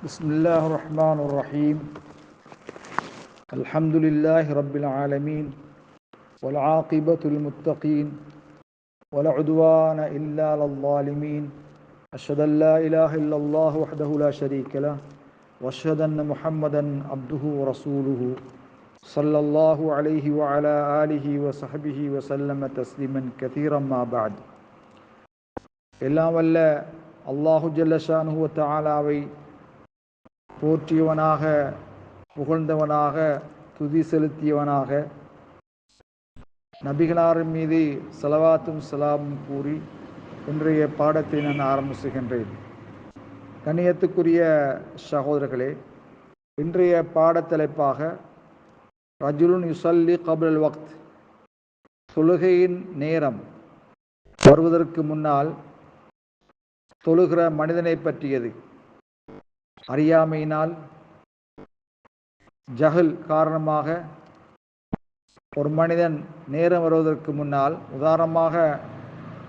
بسم الله الرحمن الرحيم. الحمد لله رب العالمين والعاقبة للمتقين ولا عدوان إلا على الظالمين. أشهد أن لا إله إلا الله وحده لا شريك له وأشهد أن محمدا عبده ورسوله صلى الله عليه وعلى آله وصحبه وسلم تسليما كثيرا ما بعد. எல்லாம் வல்ல அல்லாஹு ஜல்ல ஷானுஹு வ தஆலாவை போற்றியவனாக, புகழ்ந்தவனாக, துதி செலுத்தியவனாக, நபிகளாரின் மீது ஸலவாத்தும் ஸலாமும் கூறி இன்றைய பாடத்தை நான் ஆரம்பிச்சுகின்றேன். கண்ணியத்துக்குரிய சகோதரர்களே, இன்றைய பாடத்தலைப்பாக ரஜுலுன் யுஸல்லி கப்லல் வக்த், தொழுகையின் நேரம் வருவதற்கு முன்னால் தொழுகிற மனிதனை பற்றியது. அறியாமையினால், ஜஹல் காரணமாக ஒரு மனிதன் நேரம் வருவதற்கு முன்னால், உதாரணமாக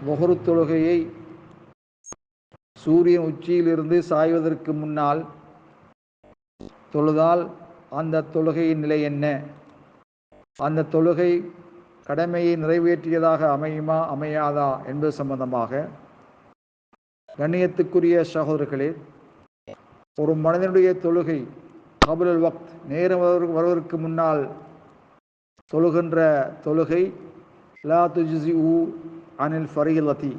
லுஹர் தொழுகையை சூரியன் உச்சியிலிருந்து சாய்வதற்கு முன்னால் தொழுதால் அந்த தொழுகையின் நிலை என்ன, அந்த தொழுகை கடமையை நிறைவேற்றியதாக அமையுமா அமையாதா என்பது சம்பந்தமாக கண்ணியத்துக்குரிய சகோதரர்களே, ஒரு மனிதனுடைய தொழுகை கப்லல் வக்த், நேரம் வருவதற்கு முன்னால் தொழுகின்ற தொழுகை லா துஜ்ஸிஉ அனில் ஃபரீலதி,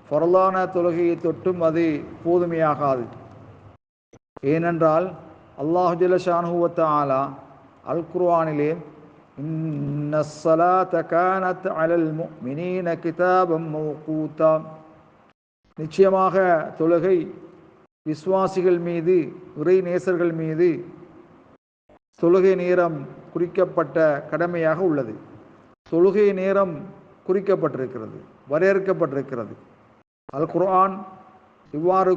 ஃபர்லான தொழுகையை தொட்டும் அது போதுமையாகாது. ஏனென்றால் அல்லாஹு ஜல்ல ஷானுஹு வ தஆலா அல் குர்ஆனிலே இன்னஸ் ஸலாத கானத் அலல் முஃமினீன கிதாபம் மவ்கூதா, நிச்சயமாக தொழுகை விசுவாசிகள் மீது, இறை நேசர்கள் மீது தொழுகை நேரம் குறிக்கப்பட்ட கடமையாக உள்ளது. தொழுகை நேரம் குறிக்கப்பட்டிருக்கிறது, வரையறுக்கப்பட்டிருக்கிறது. அல் குர்ஆன் இவ்வாறு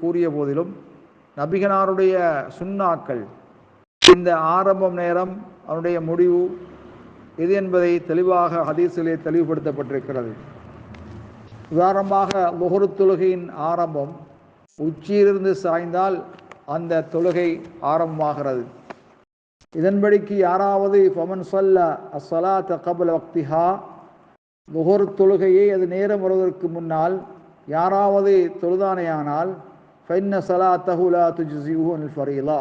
கூறிய போதிலும் நபிகளாருடைய சுன்னாக்கள் இந்த ஆரம்பம் நேரம், அவனுடைய முடிவு எது என்பதை தெளிவாக ஹதீஸிலே தெளிவுபடுத்தப்பட்டிருக்கிறது. உதாரணமாக லுஹர் தொழுகையின் ஆரம்பம் உச்சியிலிருந்து சாய்ந்தால் அந்த தொழுகை ஆரம்பமாகிறது. இதன்படிக்கு யாராவது ஃபமன் ஸல்ல அஸ்ஸலாத கப்ல வக்திஹா, லுஹர் தொழுகையை அது நேரம் வருவதற்கு முன்னால் யாராவது தொழுதானேயானால் ஃபைன்ன ஸலாத்தஹு லா துஜ்ஸிஉ அனில் ஃபரீலா,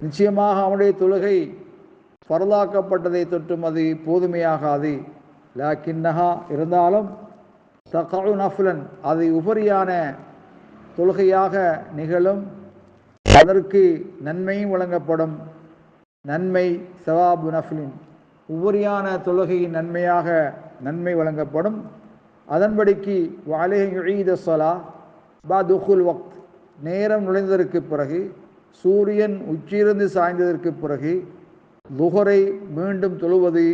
நிச்சயமாக அவனுடைய தொழுகை ஃபர்லாக்கப்பட்டதை தொட்டும் அது போதுமையாகாது. லாக்கின்னஹா, இருந்தாலும் தக்உ நஃப்லன், அது உபரியான தொழுகையாக நிகழும், அதற்கு நன்மையும் வழங்கப்படும். நன்மை சவாபு நஃப்லின், உபரியான தொழுகையின் நன்மையாக நன்மை வழங்கப்படும். அதன்படிக்கு வஅலைஹி யுஈத ஸலா பதுகுல் வக்த், நேரம் நுழைந்ததற்கு பிறகு, சூரியன் உச்சியிலிருந்து சாய்ந்ததற்கு பிறகு லுஹரை மீண்டும் தொழுவது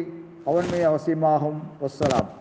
அவன் மீது அவசியமாகும். வஸ்ஸலாம்.